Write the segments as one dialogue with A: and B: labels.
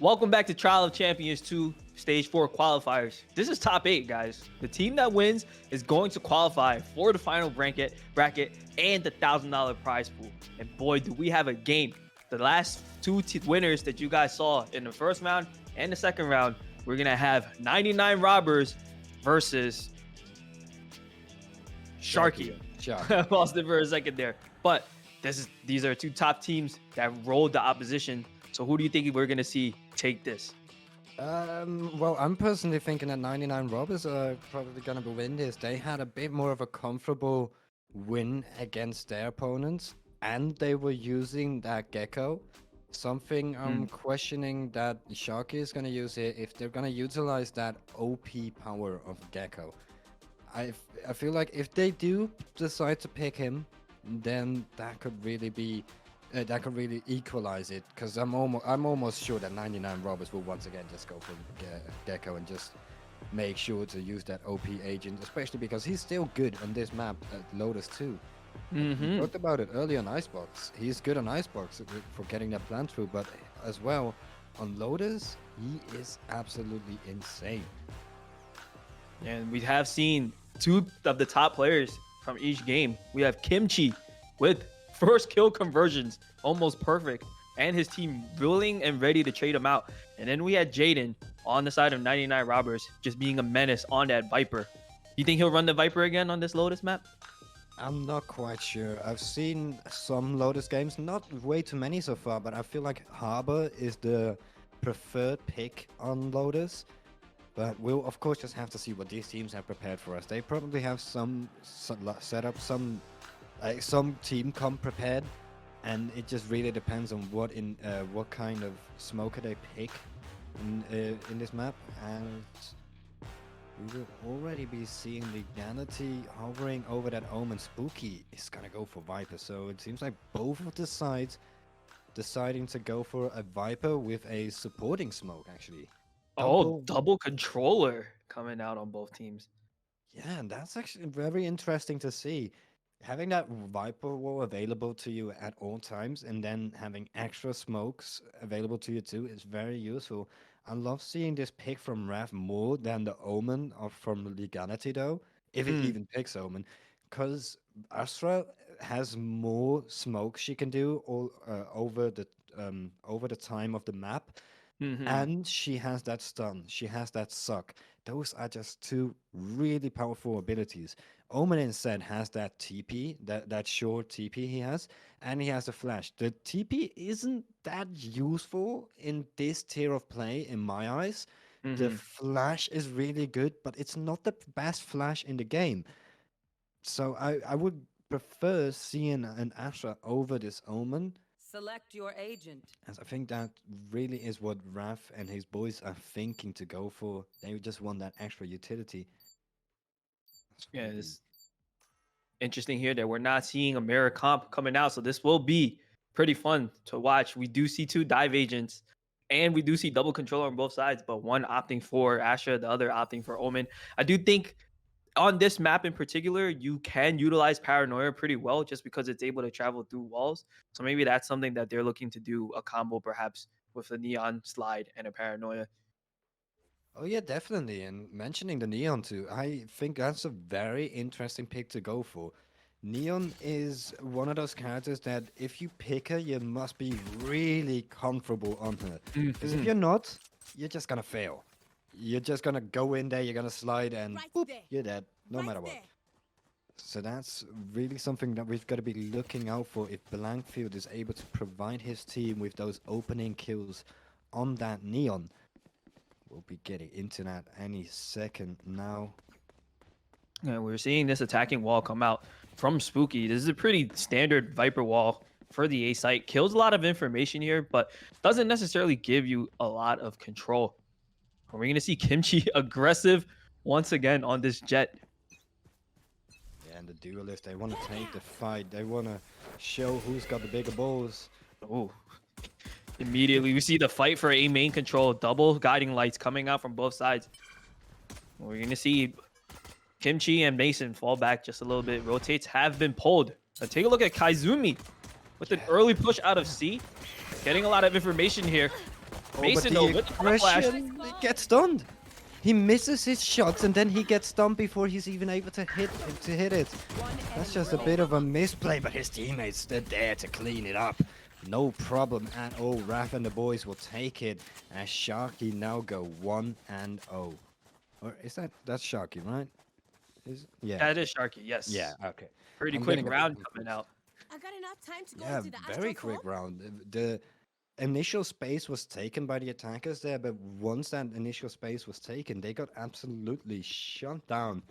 A: Welcome back to Trial of Champions 2 Stage 4 qualifiers. This is top 8, guys. The team that wins is going to qualify for the final bracket and the $1,000 prize pool. And boy, do we have a game. The last two winners that you guys saw in the first round and the second round, we're going to have 99 Robbers versus Sharky. I lost it for a second there. But these are two top teams that rolled the opposition. So who do you think we're going to see take this?
B: Well, I'm personally thinking that 99 Robbers are probably going to win this. They had a bit more of a comfortable win against their opponents, and they were using that Gecko. Something I'm questioning that Sharky is going to use here, if they're going to utilize that OP power of Gecko. I feel like if they do decide to pick him, then that could really be that could really equalize it, because I'm almost sure that 99 Robbers will once again just go for Gecko and just make sure to use that OP agent, especially because he's still good on this map at Lotus too. We talked about it earlier on Icebox. He's good on Icebox for getting that plan through, but as well on Lotus, he is absolutely insane.
A: And we have seen two of the top players from each game. We have Kimchi with first kill conversions, almost perfect, and his team willing and ready to trade him out. And then we had Jaden on the side of 99 Robbers, just being a menace on that Viper. You think he'll run the Viper again on this Lotus map?
B: I'm not quite sure. I've seen some Lotus games, not way too many so far, but I feel like Harbor is the preferred pick on Lotus. But we'll of course just have to see what these teams have prepared for us. They probably have some setup, some team comp prepared, and it just really depends on what kind of smoker they pick in this map. And we will already be seeing Legality hovering over that Omen. Spooky is gonna go for Viper, so it seems like both of the sides deciding to go for a Viper with a supporting smoke, actually.
A: Double controller coming out on both teams.
B: Yeah, and that's actually very interesting to see. Having that Viper wall available to you at all times and then having extra smokes available to you too is very useful. I love seeing this pick from Rav more than the Omen from Legality though, if it even picks Omen, because Astra has more smoke she can do all over the time of the map. And she has that stun. She has that suck. Those are just two really powerful abilities. Omen instead has that TP, that short TP he has, and he has a flash. The TP isn't that useful in this tier of play in my eyes. The flash is really good, but it's not the best flash in the game. So I would prefer seeing an Astra over this Omen.
C: Select your agent.
B: As I think that really is what Raf and his boys are thinking to go for. They just want that extra utility.
A: Yeah, it's interesting here that we're not seeing a mirror comp coming out, so this will be pretty fun to watch. We do see two dive agents, and we do see double controller on both sides, but one opting for Astra, the other opting for Omen. I do think on this map in particular, you can utilize Paranoia pretty well just because it's able to travel through walls. So maybe that's something that they're looking to do, a combo perhaps with a Neon slide and a Paranoia.
B: Oh yeah, definitely. And mentioning the Neon too, I think that's a very interesting pick to go for. Neon is one of those characters that if you pick her, you must be really comfortable on her. Because if you're not, you're just gonna fail. You're just gonna go in there, you're gonna slide, and boop, you're dead, no matter what. So that's really something that we've got to be looking out for if Blankfield is able to provide his team with those opening kills on that Neon. We'll be getting into that any second now.
A: Yeah, we're seeing this attacking wall come out from Spooky. This is a pretty standard Viper wall for the A site. Kills a lot of information here, but doesn't necessarily give you a lot of control. Are we going to see Kimchi aggressive once again on this Jet?
B: Yeah, and the duelists, they want to take the fight. They want to show who's got the bigger balls.
A: Oh, immediately we see the fight for A main control. Double guiding lights coming out from both sides. We're going to see Kimchi and Mason fall back just a little bit. Rotates have been pulled. Now take a look at Kaizumi with an early push out of C. Getting a lot of information here.
B: Oh,
A: Mason,
B: but
A: though,
B: the
A: with the front flash.
B: aggression, he gets stunned. He misses his shots and then he gets stunned before he's even able to hit it. That's just a bit of a misplay, but his teammates stood there to clean it up. No problem at all. Raph and the boys will take it as Sharky now go 1-0. Or is that's Sharky, right? Yeah.
A: That is Sharky, yes.
B: Yeah, okay.
A: Pretty
B: I'm
A: quick
B: getting a bit
A: round
B: confused.
A: coming out.
C: I got enough time to go
B: Yeah,
C: into the
B: very
C: astral
B: quick
C: form?
B: round. The initial space was taken by the attackers there, but once that initial space was taken, they got absolutely shut down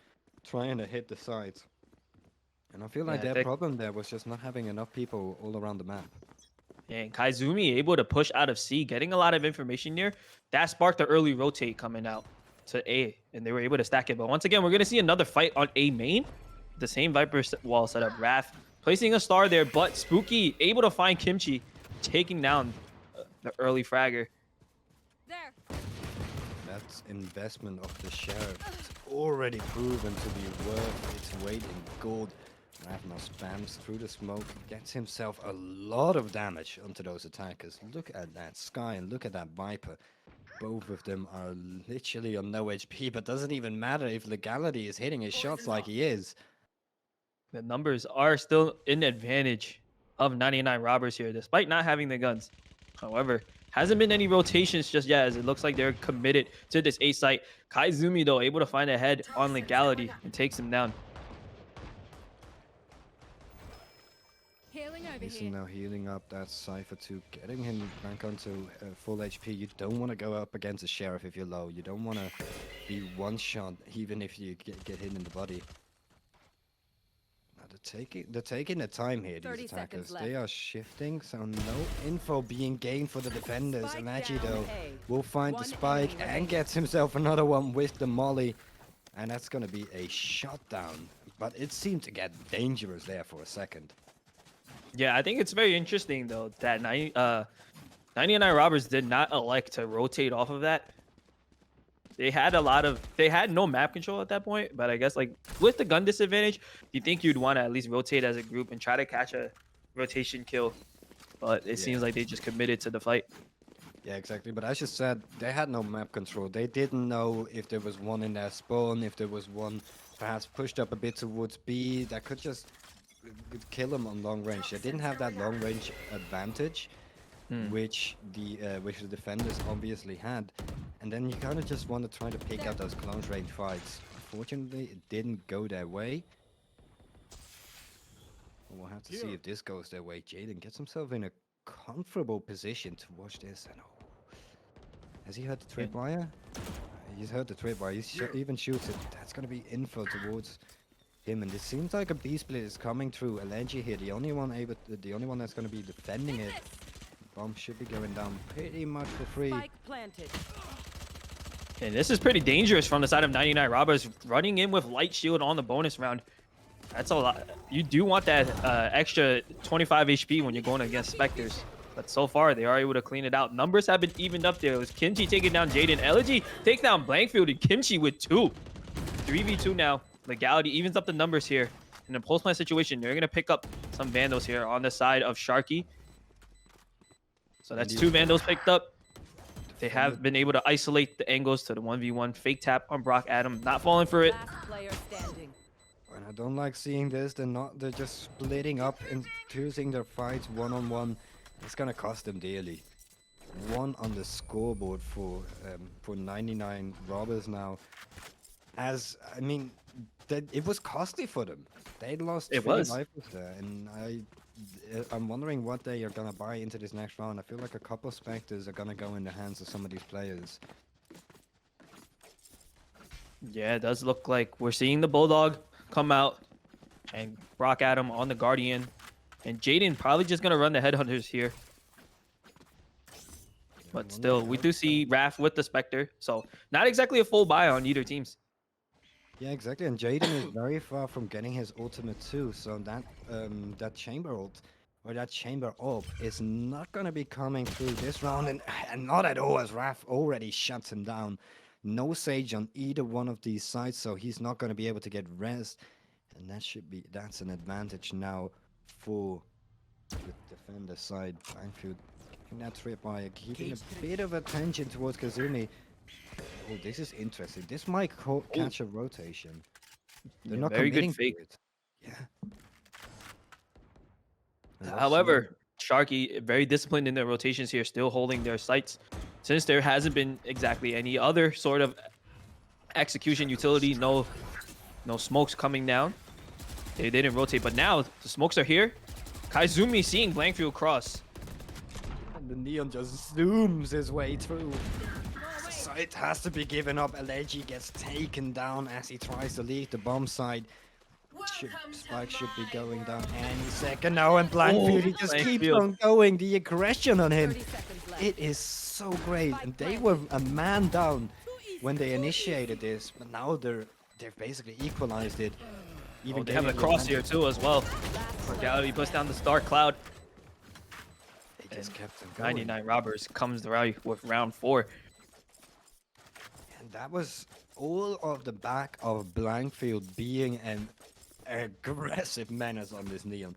B: trying to hit the sides. And I feel like
A: Yeah,
B: their problem there was just not having enough people all around the map.
A: and Kaizumi able to push out of C, getting a lot of information here. That sparked the early rotate coming out to A, and they were able to stack it. But once again, we're going to see another fight on A main. The same Viper wall setup. Raph placing a star there, but Spooky able to find Kimchi, taking down the early fragger.
C: There.
B: That's investment of the sheriff. It's already proven to be worth its weight in gold. Ravna spams through the smoke, gets himself a lot of damage onto those attackers. Look at that Sky and look at that Viper. Both of them are literally on no HP, but doesn't even matter if Legality is hitting his shots like he is.
A: The numbers are still in advantage of 99 robbers here, despite not having the guns. However, hasn't been any rotations just yet, as it looks like they're committed to this A site. Kaizumi, though, able to find a head on Legality and takes him down.
C: Healing over
B: He's
C: here.
B: now healing up that Cypher too, getting him back onto full HP. You don't want to go up against a Sheriff if you're low. You don't want to be one shot, even if you get hit in the body. Now they're taking the time here,
C: 30
B: these
C: seconds
B: attackers. They
C: left.
B: are shifting, so no info being gained for the defenders.
C: Spike
B: And Agi,
C: down
B: though,
C: A.
B: will find the
C: One
B: spike
C: enemy
B: and
C: remaining.
B: gets himself another one with the molly. And that's going to be a shutdown. But it seemed to get dangerous there for a second.
A: Yeah, I think it's very interesting, though, that 99 robbers did not elect to rotate off of that. They had no map control at that point, but I guess like with the gun disadvantage, you think you'd want to at least rotate as a group and try to catch a rotation kill. But it seems like they just committed to the fight.
B: Yeah, exactly. But as you said, they had no map control. They didn't know if there was one in their spawn, if there was one perhaps pushed up a bit towards B that could just kill them on long range. They didn't have that long range advantage, which the defenders obviously had. And then you kind of just want to try to pick out those close range fights. Unfortunately, it didn't go their way. We'll have to see if this goes their way. Jaden gets himself in a comfortable position to watch this. And has he heard the tripwire? He's heard the tripwire. He even shoots it. That's going to be info towards him. And it seems like a B split is coming through. Alenji here, the only one that's going to be defending it. Bomb should be going down pretty much for free.
C: Spike planted.
A: And this is pretty dangerous from the side of 99 robbers, running in with light shield on the bonus round. That's a lot. You do want that extra 25 HP when you're going against Spectres. But so far, they are able to clean it out. Numbers have been evened up there. It was Kimchi taking down Jaden. Elegy takes down Blankfield and Kimchi with 2. 3v2 now. Legality evens up the numbers here. In a post-plant situation, they're going to pick up some Vandals here on the side of Sharky. So that's 2 Vandals picked up. They have been able to isolate the angles to the 1v1. Fake tap on Brock Adam. Not falling for it.
C: Last player standing.
B: And I don't like seeing this. They're just splitting up and choosing their fights one-on-one. It's gonna cost them dearly. 1 on the scoreboard for 99 robbers now. As I mean, it was costly for them. They lost 3 Vipers there, and I'm wondering what they are gonna buy into this next round. I feel like a couple Spectres are gonna go in the hands of some of these players.
A: Yeah, it does look like we're seeing the Bulldog come out and Brock Adam on the Guardian. And Jaden probably just going to run the Headhunters here. But still, we do see Raph with the Spectre. So not exactly a full buy on either teams.
B: Yeah, exactly. And Jaden is very far from getting his ultimate too. So that chamber ult or that chamber orb is not going to be coming through this round. And not at all, as Raph already shuts him down. No Sage on either one of these sides, so he's not going to be able to get rest. And that's an advantage now for the defender side. Bankfield Taking that trip by keeping a bit of attention towards Kazumi. Oh, this is interesting. This might catch a rotation. They're
A: Yeah,
B: not
A: very good
B: committing
A: fake.
B: to it. Yeah. And let's see.
A: However, Sharky very disciplined in their rotations here, still holding their sights. Since there hasn't been exactly any other sort of execution utility, no smokes coming down. They didn't rotate, but now the smokes are here. Kaizumi seeing Blankfield cross.
B: And the Neon just zooms his way through. Site has to be given up. Alegi gets taken down as he tries to leave the bomb side. Spike should be going down any second now, and Blankfield, he just keeps
A: Blankfield.
B: on going. The aggression on him,
C: 30 seconds left.
B: it is so great. And they were a man down when they initiated this, but now they've basically equalized it. Even
A: They have the
B: getting
A: cross here
B: advantage.
A: too as well. Mortality puts down the Star Cloud.
B: They just kept them going.
A: 99 Robbers comes around with round 4.
B: And that was all of the back of Blankfield being an aggressive menace on this Neon.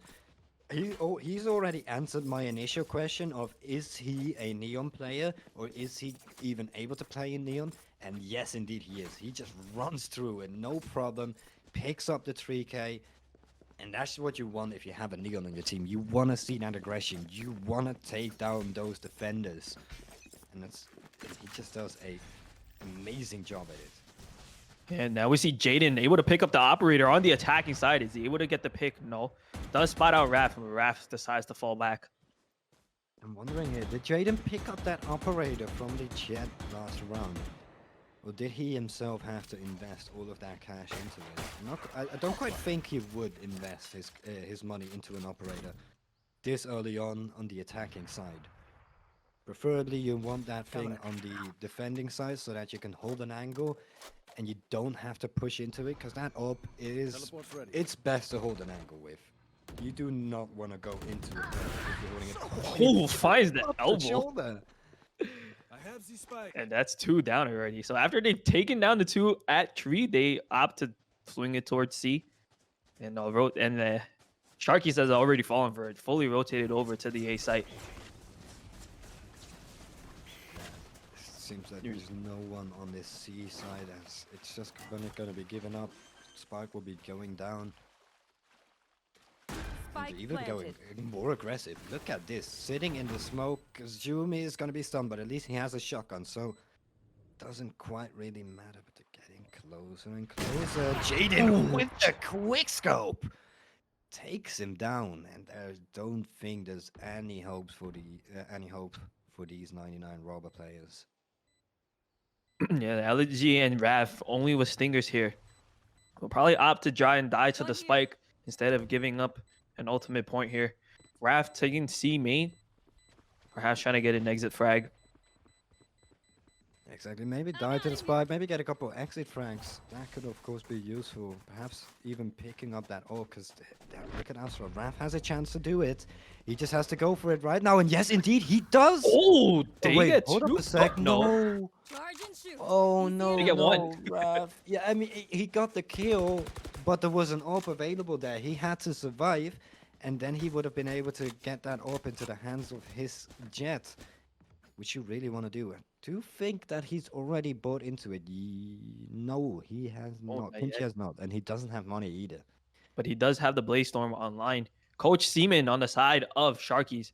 B: He's already answered my initial question of is he a Neon player or is he even able to play in Neon? And yes, indeed he is. He just runs through it, no problem, picks up the 3K, and that's what you want if you have a Neon on your team. You want to see that aggression. You want to take down those defenders. And he just does a amazing job at it.
A: And now we see Jaden able to pick up the operator on the attacking side. Is he able to get the pick? No. Does spot out Raph, and Raph decides to fall back.
B: I'm wondering here, did Jaden pick up that operator from the jet last round? Or did he himself have to invest all of that cash into it? I don't quite think he would invest his money into an operator this early on the attacking side. Preferably you want that thing on the defending side so that you can hold an angle and you don't have to push into it, because that op it's best to hold an angle with. You do not want to go into it if you're holding it.
A: Oh, finds the
B: Up the
A: elbow.
B: shoulder.
D: I have the spike.
A: And that's 2 down already. So after they've taken down the 2 at tree, they opt to swing it towards C. And the Sharky says already fallen for it. Fully rotated over to the A site.
B: Seems like there's no one on this C side, as it's just gonna be given up. Spike will be going down. And
C: Spike
B: even going
C: planted.
B: more aggressive. Look at this, sitting in the smoke. Kazumi is gonna be stunned, but at least he has a shotgun, so doesn't quite really matter. But they're getting closer and closer. Jaden with the quick scope takes him down, and I don't think there's any hope for these 99 robber players.
A: Yeah, the LG and Raph only with stingers here. Will probably opt to try and die to the spike instead of giving up an ultimate point here. Raph taking C main. Perhaps trying to get an exit frag.
B: Exactly, maybe die to the spike, maybe get a couple exit frags. That could of course be useful. Perhaps even picking up that ult, because look at Astra. Raph has a chance to do it. He just has to go for it right now, and yes indeed he does!
A: Oh, they
B: wait,
A: get
B: hold up
A: 2?
B: a sec.
A: No.
C: Charge and shoot.
B: Oh
C: He's
B: no,
C: here.
A: get
B: no,
A: one.
B: Raph. Yeah, I mean, he got the kill, but there was an AWP available there. He had to survive, and then he would have been able to get that AWP into the hands of his jet, which you really want to do. Do you think that he's already bought into it? No, he has
A: Oh,
B: not.
A: not
B: Pinch
A: yet.
B: has not, and he doesn't have money either.
A: But he does have the Blaze Storm online. Coach Seaman on the side of Sharkies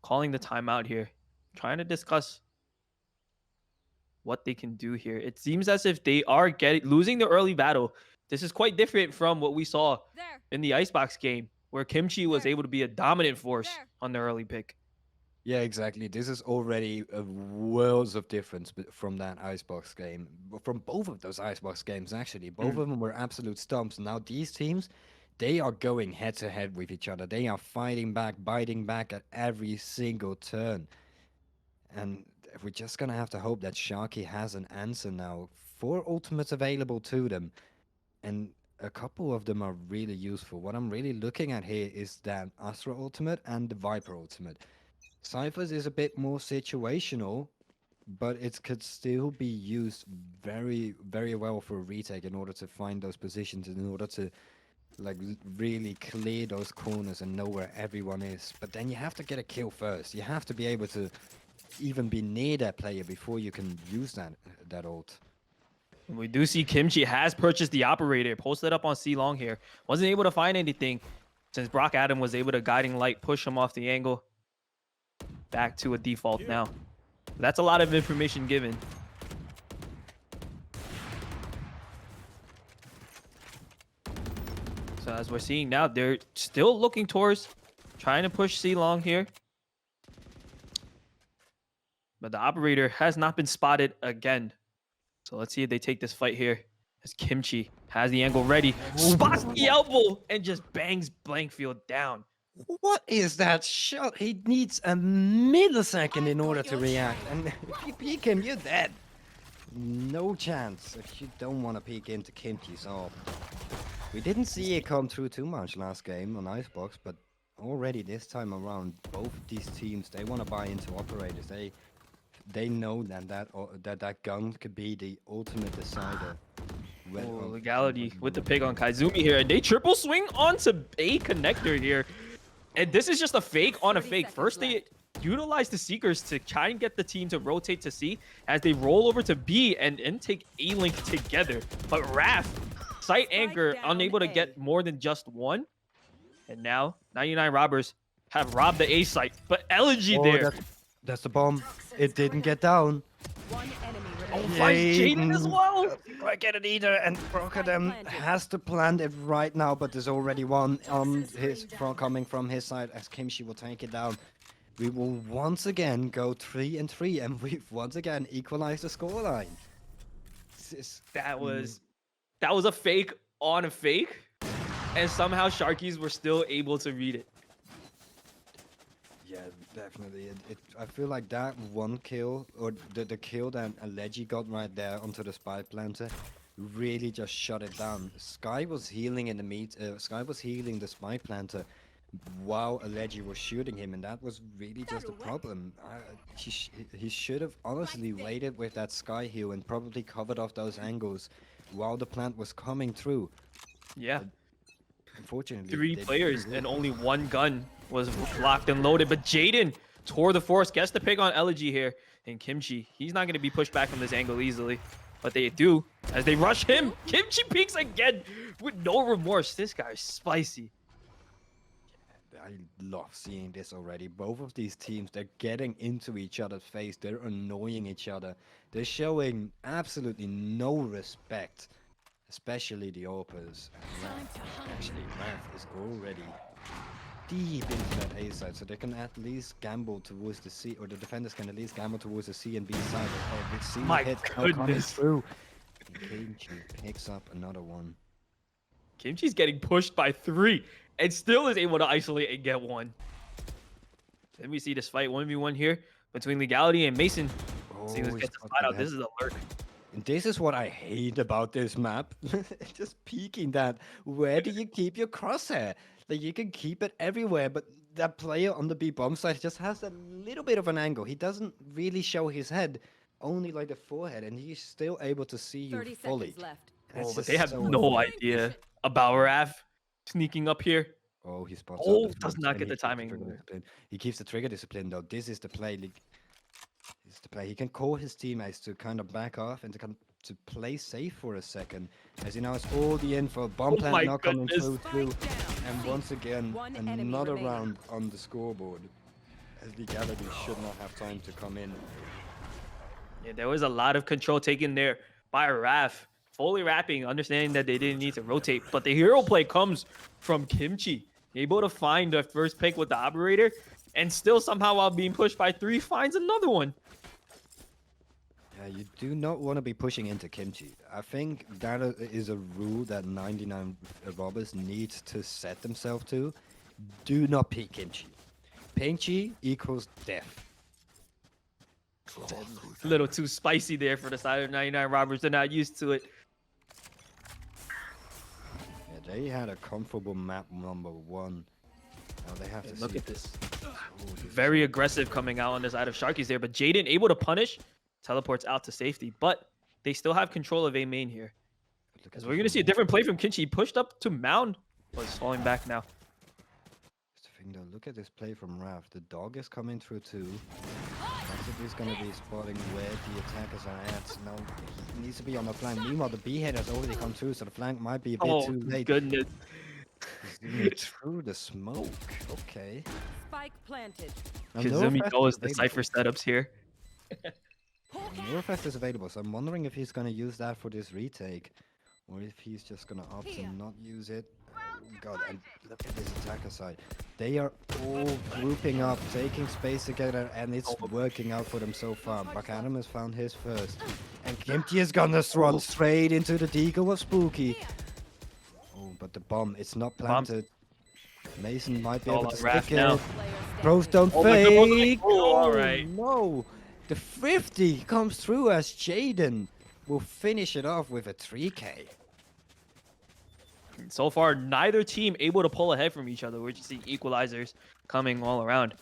A: calling the timeout here. Trying to discuss what they can do here. It seems as if they are losing the early battle. This is quite different from what we saw
C: There.
A: in the Icebox game, where Kimchi was
C: There.
A: able to be a dominant force
C: There.
A: on the early pick.
B: Yeah, exactly. This is already a worlds of difference from that Icebox game. From both of those Icebox games, actually. Both of them were absolute stumps. Now these teams, they are going head to head with each other. They are fighting back, biting back at every single turn. And we're just gonna have to hope that Sharky has an answer now. 4 ultimates available to them. And a couple of them are really useful. What I'm really looking at here is that Astra ultimate and the Viper ultimate. Cypher's is a bit more situational, but it could still be used very, very well for a retake in order to find those positions, in order to like really clear those corners and know where everyone is. But then you have to get a kill first. You have to be able to even be near that player before you can use that ult.
A: We do see Kimchi has purchased the operator, posted up on C long here. Wasn't able to find anything since Brock Adam was able to guiding light push him off the angle. Back to a default now. That's a lot of information given. So as we're seeing now, they're still looking towards trying to push C long here. But the operator has not been spotted again. So let's see if they take this fight here. As Kimchi has the angle ready, spots the elbow, and just bangs Blankfield down.
B: What is that shot? He needs a millisecond in order to react. And if you peek him, you're dead. No chance if you don't want to peek into Kimchi's ult. We didn't see it come through too much last game on Icebox, but already this time around, both of these teams, they want to buy into operators. They know that gun could be the ultimate decider.
A: Legality with the pick on Kaizumi here, and they triple swing onto A connector here. And this is just a fake on a
C: 30
A: fake.
C: seconds
A: First, they
C: left.
A: utilize the Seekers to try and get the team to rotate to C as they roll over to B and take A-Link together. But Raph, sight anchor,
C: down
A: unable to
C: A.
A: get more than just one. And now, 99 robbers have robbed the A site. But Elegy there.
B: That's the bomb. It didn't get down.
C: One enemy
A: Oh,
C: remaining.
A: finds Jaden as well.
B: I get it either, and Brocadem has to plant it right now, but there's already one on coming from his side as Kimchi will take it down. We will once again go 3-3, and we've once again equalized the scoreline.
A: That was a fake on a fake, and somehow Sharkies were still able to read it.
B: Yeah, definitely. I feel like that one kill, or the kill that Alegi got right there onto the spy planter, really just shut it down. Sky was healing in the Sky was healing the spy planter while Alegi was shooting him, and that was really just the problem. He should have honestly waited with that Sky heal and probably covered off those angles while the plant was coming through.
A: Yeah.
B: Unfortunately,
A: Three
B: they
A: players
B: didn't.
A: and only one gun was locked and loaded. But Jaden tore the force, gets the pick on Elegy here. And Kimchi, he's not going to be pushed back from this angle easily. But they do as they rush him. Kimchi peeks again with no remorse. This guy is spicy.
B: I love seeing this already. Both of these teams, they're getting into each other's face. They're annoying each other. They're showing absolutely no respect. Especially the Opers. Actually, Raph is already deep into that A side, so they can at least gamble towards the C, or the defenders can at least gamble towards the C and B side. Oh, the C
A: My
B: hit now coming
A: goodness.
B: through. Kimchi picks up another one.
A: Kimchi's getting pushed by 3 and still is able to isolate and get one. Then we see this fight 1v1 here between Legality and Mason. See who
B: he's
A: gets the
B: got
A: fight
B: the
A: out. This
B: head.
A: is a lurk.
B: And this is what I hate about this map. Just peeking that. Where do you keep your crosshair? Like, you can keep it everywhere, but that player on the B bomb side just has a little bit of an angle. He doesn't really show his head, only like the forehead, and he's still able to see you
C: 30
B: fully.
C: seconds left.
B: That's
A: Oh, but
B: just
A: they have
B: so
A: no
B: annoying.
A: idea about Raph sneaking up here.
B: Oh, he spots
A: Oh,
B: out the
A: does
B: flanks,
A: not
B: and
A: get
B: he
A: the
B: keeps
A: timing
B: trigger
A: there.
B: discipline. He keeps the trigger discipline, though. This is the play. This is the play. He can call his teammates to kind of back off and to play safe for a second, as he now has all the info. Bomb
A: Oh
B: plant
A: my
B: now coming
A: goodness.
B: through,
C: Spike down.
B: and once again
C: One enemy
B: another
C: remaining.
B: round on the scoreboard. As Legality should not have time to come in.
A: Yeah, there was a lot of control taken there by Raph. Fully wrapping, understanding that they didn't need to rotate. But the hero play comes from Kimchi. Able to find the first pick with the operator. And still somehow while being pushed by 3, finds another one.
B: Yeah, you do not want to be pushing into Kimchi. I think that is a rule that 99 robbers need to set themselves to. Do not pick Kimchi. Kimchi equals death.
A: A little too spicy there for the side of 99 robbers. They're not used to it.
B: Yeah, they had a comfortable map number 1. Now they have to
A: Look
B: see.
A: at this.
B: Oh, this is
A: Very aggressive coming out on the side of Sharkies there. But Jaden able to punish. Teleports out to safety. But they still have control of A main here.
B: Look at
A: Because
B: this
A: we're going to see a
B: one.
A: different play from Kimchi. He pushed up to mound But he's falling back now.
B: Just the thing though, look at this play from Raf. The dog is coming through too. He's gonna be spotting where the attackers are at. Now he needs to be on the flank. Meanwhile, the B head has already come through, so the flank might be a bit
A: Oh
B: too late.
A: goodness.
B: He's doing it through the smoke. Okay.
C: Spike planted.
B: Now,
A: Kazumi
B: Northwest
A: knows
B: is
A: the
B: available.
A: Cypher setups here.
B: Northwest is available, so I'm wondering if he's gonna use that for this retake, or if he's just gonna opt to not use it. Oh god, and look at this attacker side. They are all grouping up, taking space together, and it's working out for them so far. Buck Adam has found his first. And Kimchi is gonna run straight into the deagle of Spooky. Oh, but the bomb, it's not planted. Mason might be
A: All
B: able
A: on
B: to
A: Raph
B: stick
A: now.
B: it. Pros don't
A: Oh my God,
B: fake.
A: oh, all right.
B: No. The 50 comes through as Jaden will finish it off with a 3K.
A: So far, neither team able to pull ahead from each other. We're just seeing equalizers coming all around.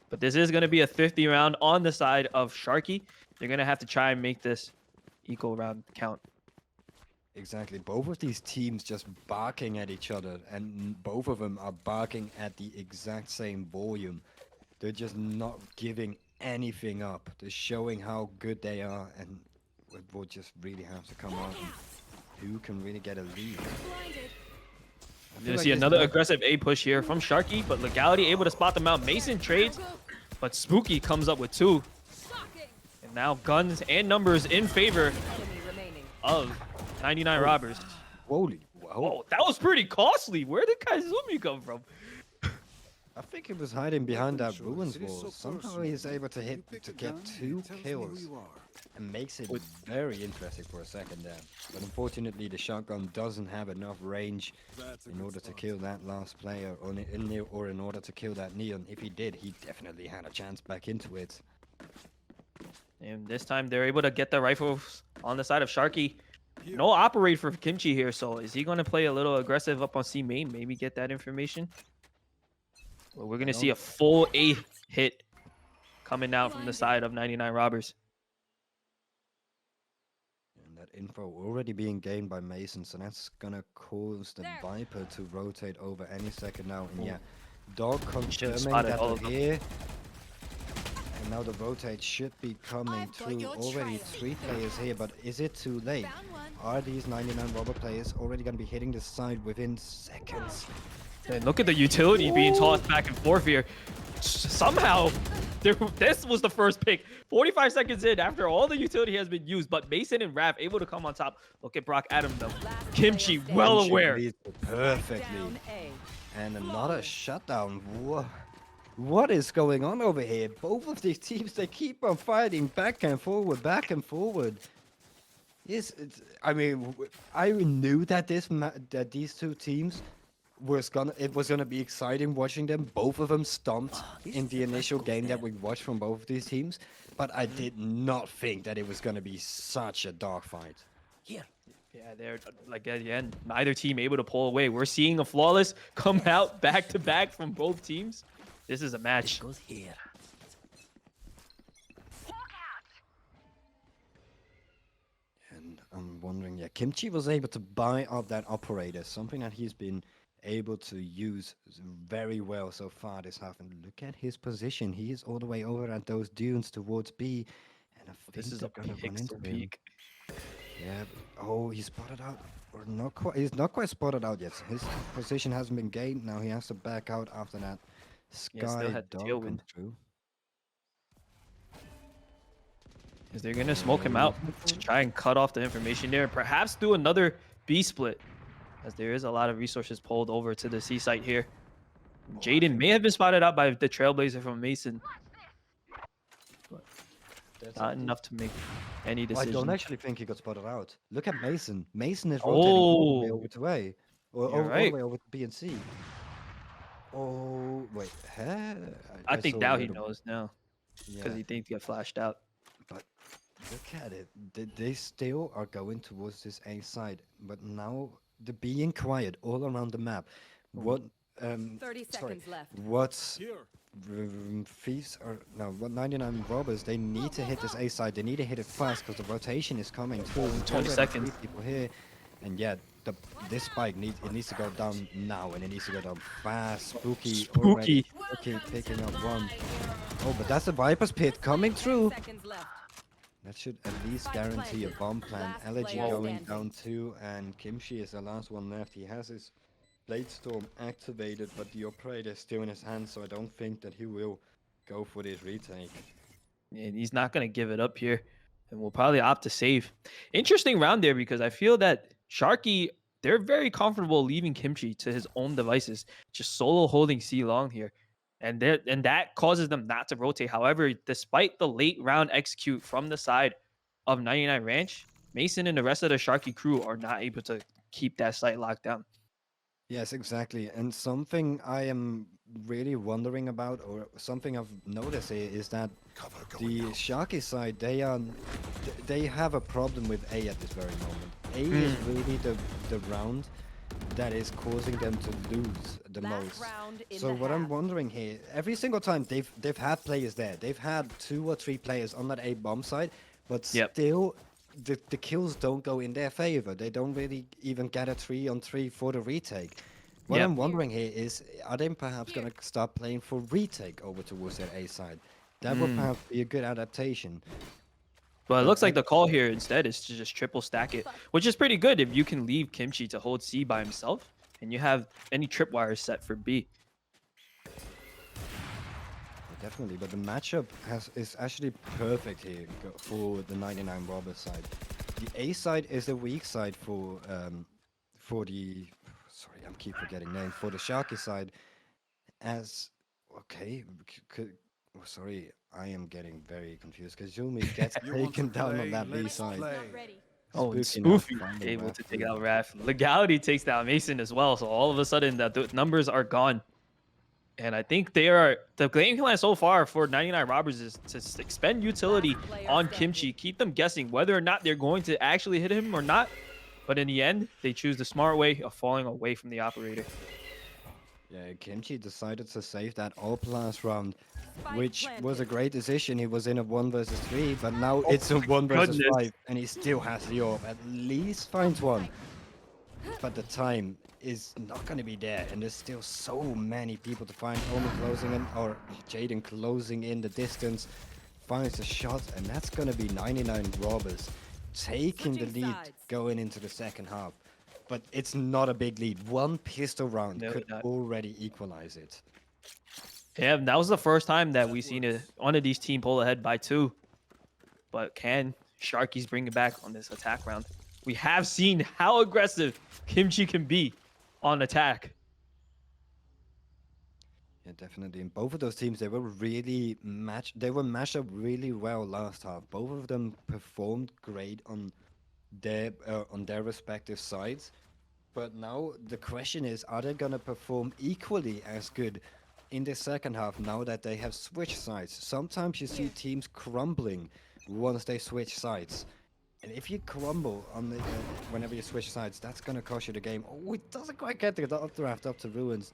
A: But this is going to be a 50 round on the side of Sharky. They're going to have to try and make this equal round count.
B: Exactly. Both of these teams just barking at each other, and both of them are barking at the exact same volume. They're just not giving anything up. They're showing how good they are, and it will just really have to come out. Who can really get a lead?
A: You're going to see another aggressive A push here from Sharky, but Legality able to spot them out. Mason trades, but Spooky comes up with 2. And now guns and numbers in favor
C: Enemy remaining.
A: of 99 robbers.
B: Holy,
A: Oh, that was pretty costly. Where did Kaizumi come from?
B: I think he was hiding behind that
D: Sure,
B: ruins
D: it is
B: wall.
D: so
B: Somehow
D: personal.
B: he's able to
D: You pick
B: to
D: a
B: get
D: gun,
B: 2
D: it tells me who
B: kills
D: you are.
B: and makes it very interesting for a second there. But unfortunately, the shotgun doesn't have enough range
D: That's a
B: in
D: good
B: order to
D: spot.
B: kill that last player, or in order to kill that Neon. If he did, he definitely had a chance back into it.
A: And this time they're able to get the rifles on the side of Sharky.
D: Here.
A: No operate for Kimchi here, so is he going to play a little aggressive up on C main? Maybe get that information? Well, we're going to see a full A hit coming out from the side of 99 robbers.
B: And that info already being gained by Mason, so that's gonna cause the
C: There.
B: Viper to rotate over any second now. And yeah, Dog
A: should've
B: confirming
A: spotted
B: that
A: all
B: they're
A: of them.
B: here. And now the rotate should be coming
C: I've got
B: through.
C: your
B: Already
C: trail.
B: 3 players here, but is it too late?
C: Found one.
B: Are these 99 robber players already gonna be hitting the side within seconds?
A: And look at the utility being tossed back and forth here. Somehow, this was the first pick. 45 seconds in, after all the utility has been used, but Mason and Raph able to come on top. Look at Brock Adam though.
C: Last
A: Kimchi
C: player
A: well
C: standing.
A: aware.
B: Reads it perfectly.
C: Down A.
B: And another shutdown. What is going on over here? Both of these teams, they keep on fighting back and forward, back and forward. Yes, I mean, I knew that that these 2 teams was gonna be exciting watching them. Both of them stomped in the initial game that we watched from both of these teams, but I did not think that it was gonna be such a dogfight.
A: Yeah, they're like at the end, neither team able to pull away. We're seeing a flawless come out back to back from both teams. This is a match.
E: Goes here.
B: And I'm wondering, yeah, Kimchi was able to buy up that operator, something that he's been able to use very well so far this half. And look at his position. He is all the way over at those dunes towards B. And I
A: This
B: think
A: is
B: they're
A: a
B: gonna run into
A: pixel
B: him.
A: peak.
B: Yeah. Oh, he's spotted out. Or not quite. He's not quite spotted out yet. His position hasn't been gained. Now he has to back out after that.
A: Yeah, still
B: Sky
A: had the
B: dog
A: tailwind.
B: comes through.
A: Because they're going to smoke him out to try and cut off the information there. Perhaps do another B split, as there is a lot of resources pulled over to the C site here. Jaden may have been spotted out by the Trailblazer from Mason.
B: That's
A: Not enough to make any
B: Well, I
A: decision.
B: don't actually think he got spotted out. Look at Mason. Mason is rotating all the way
A: Oh.
B: over to A. Or
A: You're
B: all the
A: right.
B: way over to B and C. Oh, wait. Huh?
A: I think
B: saw a
A: now he
B: little-
A: knows now, because
B: Yeah,
A: he thinks he got flashed out.
B: but look at it. They still are going towards this A side. But now they're being quiet all around the map. What
C: 30
B: sorry.
C: seconds left.
B: What's
D: Here.
B: thieves are no, what 99 robbers, they need to hit this A side. They need to hit it fast because the rotation is coming through.
A: 20
B: Already
A: seconds.
B: 3 people here. And yeah, this spike needs to go down now, and it needs to go down fast. Spooky
A: Spooky.
B: already. Okay, picking up one. Oh, but that's the Viper's Pit coming through.
C: Seconds left.
B: That should at least guarantee a bomb plan.
C: Last
B: Elegy
C: player
B: going
C: standing.
B: down too, and Kimchi is the last one left. He has his Blade Storm activated, but the operator is still in his hand, so I don't think that he will go for this retake.
A: And he's not going to give it up here. And we'll probably opt to save. Interesting round there because I feel that Sharky, they're very comfortable leaving Kimchi to his own devices, just solo holding C long here. And that causes them not to rotate. However, despite the late round execute from the side of 99 Ranch, Mason and the rest of the Sharky crew are not able to keep that site locked down.
B: Yes, exactly. And something I am really wondering about, or something I've noticed here, is that the Sharky side, they have a problem with A at this very moment. A is really the round that is causing them to lose the
C: Last
B: most.
C: round in
B: So
C: the
B: what I'm
C: half.
B: wondering here, every single time they've had players there, they've had 2 or 3 players on that A bomb side, but
A: Yep.
B: still the kills don't go in their favor. They don't really even get a 3-on-3 for the retake. What
A: Yep.
B: I'm wondering here is, are they perhaps going to start playing for retake over towards their A side? That would perhaps be a good adaptation.
A: But it
B: But
A: looks like
B: I-
A: the call here instead is to just triple stack it, which is pretty good if you can leave Kimchi to hold C by himself and you have any tripwires set for B.
B: Definitely, but the matchup is actually perfect here for the 99 Robbers side. The A side is the weak side for the sorry, I keep forgetting name, for the Sharky side. As okay, oh, sorry, I am getting very confused because Yumi gets
D: You want to
B: taken down on
D: play?
B: that B
D: Let's
B: side.
D: play.
A: Oh, and
B: Spooky now
A: Spoofy
B: finding
A: able
B: Raph
A: to take
B: through.
A: out Raph. Legality takes down Mason as well, so all of a sudden the numbers are gone. And I think the game plan so far for 99 Robbers is to expend utility
C: Last player
A: on
C: standing.
A: Kimchi, keep them guessing whether or not they're going to actually hit him or not. But in the end, they choose the smart way of falling away from the operator.
B: Yeah, Kimchi decided to save that AWP last round,
C: Spike
B: which was a
C: planted.
B: great decision. He was in a 1 versus 3, but now it's a 1 versus
A: goodness.
B: 5, and he still has the AWP. At least finds one. But the time is not going to be there, and there's still so many people to find. Omen closing in, or Jaden closing in the distance, finds the shot, and that's going to be 99 Robbers taking the
C: Switching
B: lead
C: sides.
B: going into the second half. But it's not a big lead. One pistol round
A: No,
B: could
A: not.
B: already equalize it.
A: Yeah, that was the first time that we've seen one of these team pull ahead by 2. But can Sharkies bring it back on this attack round? We have seen how aggressive Kimchi can be on attack.
B: Yeah, definitely. And both of those teams, they were really matched up really well last half. Both of them performed great on their respective sides. But now the question is, are they gonna perform equally as good in the second half now that they have switched sides? Sometimes you see teams crumbling once they switch sides. And if you crumble on the whenever you switch sides, that's gonna cost you the game. Oh, it doesn't quite get the updraft up to ruins.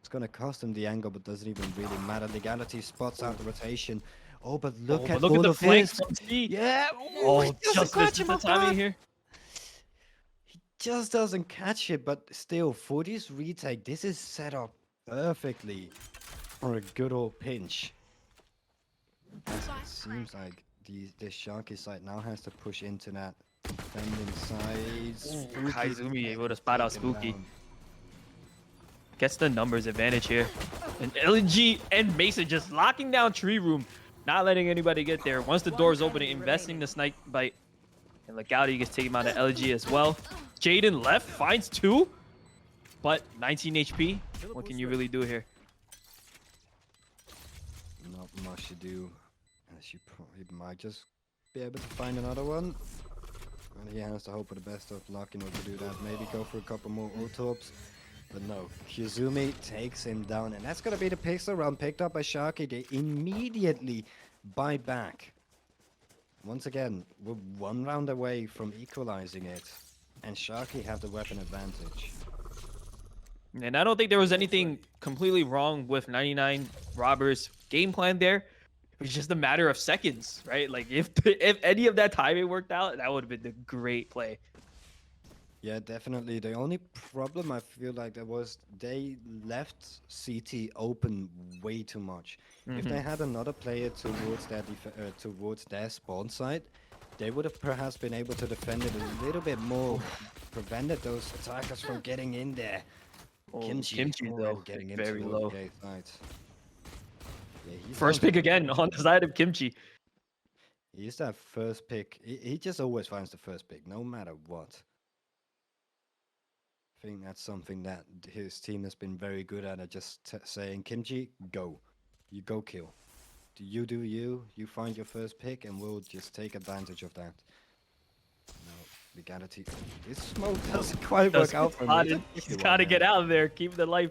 B: It's gonna cost him the angle, but doesn't even really matter. Legality spots out the rotation. Oh, but look at
A: Look
B: all
A: at the
B: of
A: flanks
B: this.
A: on C.
B: Yeah.
A: Oh,
B: he doesn't
A: just
B: catch
A: misses
B: him
A: the
B: off
A: timing
B: guard.
A: here.
B: Just doesn't catch it, but still, for this retake, this is set up perfectly for a good old pinch. As it seems like the Sharky side now has to push into that defending side. Spooky
A: Kaizumi able to spot out
B: taken
A: Spooky.
B: down.
A: Gets the numbers advantage here. And LNG and Mason just locking down Tree Room, not letting anybody get there. Once the door's open, investing the snipe bite. And Legality gets taken out of LG as well. Jaden left, finds 2. But 19 HP. What can you really do here?
B: Not much to do. As you probably might just be able to find another one. And he has to hope for the best of luck in order to do that. Maybe go for a couple more auto-ops. But no, Kyuzumi takes him down. And that's going to be the pistol round picked up by Sharky. They immediately bite back. Once again, we're 1 round away from equalizing it. And Sharky have the weapon advantage.
A: And I don't think there was anything completely wrong with 99 Robbers' game plan there. It was just a matter of seconds, right? Like if any of that timing worked out, that would have been a great play.
B: Yeah, definitely. The only problem I feel like there was they left CT open way too much. If they had another player towards towards their spawn site, they would have perhaps been able to defend it a little bit more, prevented those attackers from getting in there.
A: Oh,
B: Kimchi
A: Kimchi
B: already
A: though,
B: getting into
A: very
B: those
A: low.
B: gay sites. Yeah, he's
A: First
B: down
A: pick
B: to
A: again on the side of Kimchi.
B: he's that first pick. He just always finds the first pick, no matter what. I think that's something that his team has been very good at just saying, Kimchi, go. You go kill. Do you. You find your first pick, and we'll just take advantage of that. No, we gotta teach. This smoke doesn't quite work
A: Does
B: out
A: get
B: for me. It's a
A: spotted.
B: tricky
A: He's
B: one,
A: gotta get
B: man.
A: out of there. Keep the life.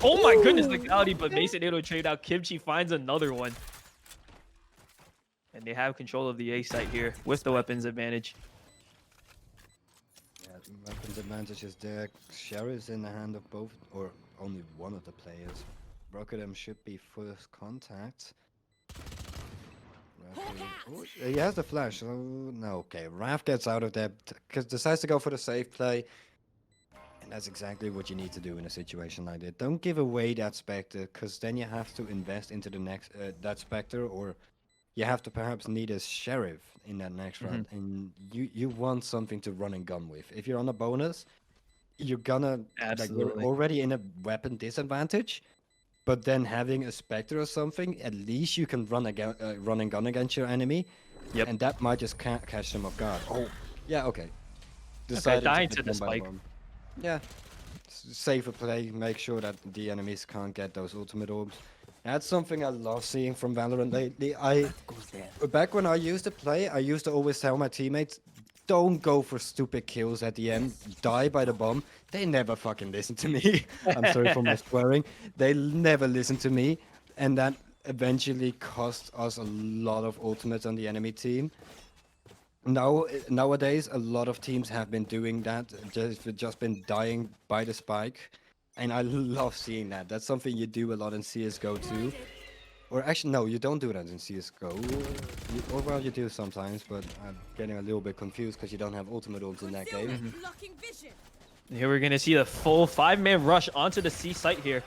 A: Oh my goodness, the Gaudi, but Mason able to trade out. Kimchi finds another one. And they have control of the A site here with the weapons advantage.
B: Yeah, weapons advantage is there. Share is in the hand of both, or only one of the players. Rocketm should be first contact. Oh, he has the flash. Oh, no, okay. Raf gets out of there, decides to go for the safe play. And that's exactly what you need to do in a situation like that. Don't give away that Spectre, because then you have to invest into the next that Spectre, or you have to perhaps need a Sheriff in that next round. And you want something to run and gun with. If you're on a bonus, you're gonna like you're
A: Absolutely.
B: already in a weapon disadvantage. But then having a Spectre or something, at least you can run and gun against your enemy.
A: Yep.
B: And that might just catch them off guard. Oh, yeah, okay.
A: Okay,
B: Decided
A: dying
B: get
A: to the
B: done by
A: spike.
B: bomb. Yeah. Safer play. Make sure that the enemies can't get those ultimate orbs. That's something I love seeing from Valorant lately. Back when I used to play, I used to always tell my teammates, don't go for stupid kills at the end. Die by the bomb. They never fucking listen to me. I'm sorry for my swearing. They never listen to me. And that eventually cost us a lot of ultimates on the enemy team. Nowadays, a lot of teams have been doing that, just been dying by the spike. And I love seeing that. That's something you do a lot in CSGO too. Or actually, no, you don't do that in CSGO. Or well, you do sometimes, but I'm getting a little bit confused because you don't have ultimate ults in that game.
C: Blocking vision.
A: Here we're gonna see the full 5-man rush onto the C site here.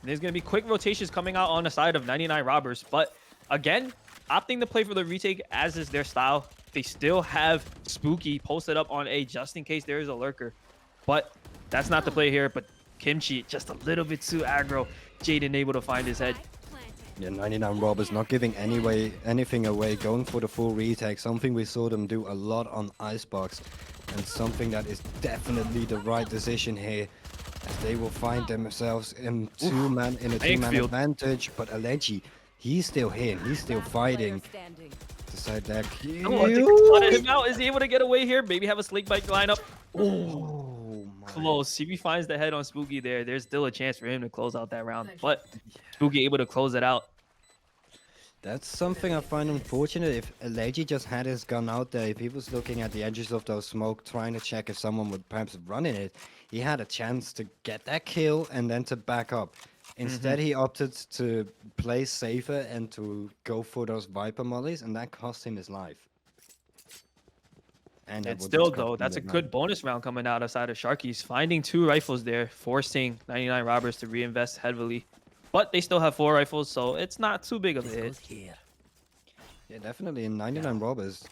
A: And there's gonna be quick rotations coming out on the side of 99 Robbers, but again, opting to play for the retake as is their style. They still have Spooky posted up on A just in case there is a lurker, but that's not the play here. But Kimchi just a little bit too aggro. Jaden able to find his head.
B: Yeah, 99 Robbers not giving anything away, going for the full retake. Something we saw them do a lot on Icebox, and something that is definitely the right decision here, as they will find themselves in a two-man
A: Bankfield.
B: advantage. But Alegi, he's still here, he's still fighting.
C: Standing.
B: Decide that
A: Oh, I think they spotted him out. Is he able to get away here? Maybe have a snake bite lineup.
B: Oh my.
A: Close. CB finds the head on Spooky there. There's still a chance for him to close out that round, but Spooky able to close it out.
B: That's something I find unfortunate. If Alegi just had his gun out there, if he was looking at the edges of those smoke, trying to check if someone would perhaps run in it, he had a chance to get that kill and then to back up. Instead, he opted to play safer and to go for those Viper mollies, and that cost him his life. And
A: And still, though, that's a good bonus round coming out outside of Sharkies. Finding 2 rifles there, forcing 99 Robbers to reinvest heavily. But they still have 4 rifles, so it's not too big of a hit.
B: Yeah, definitely. In 99 Robbers,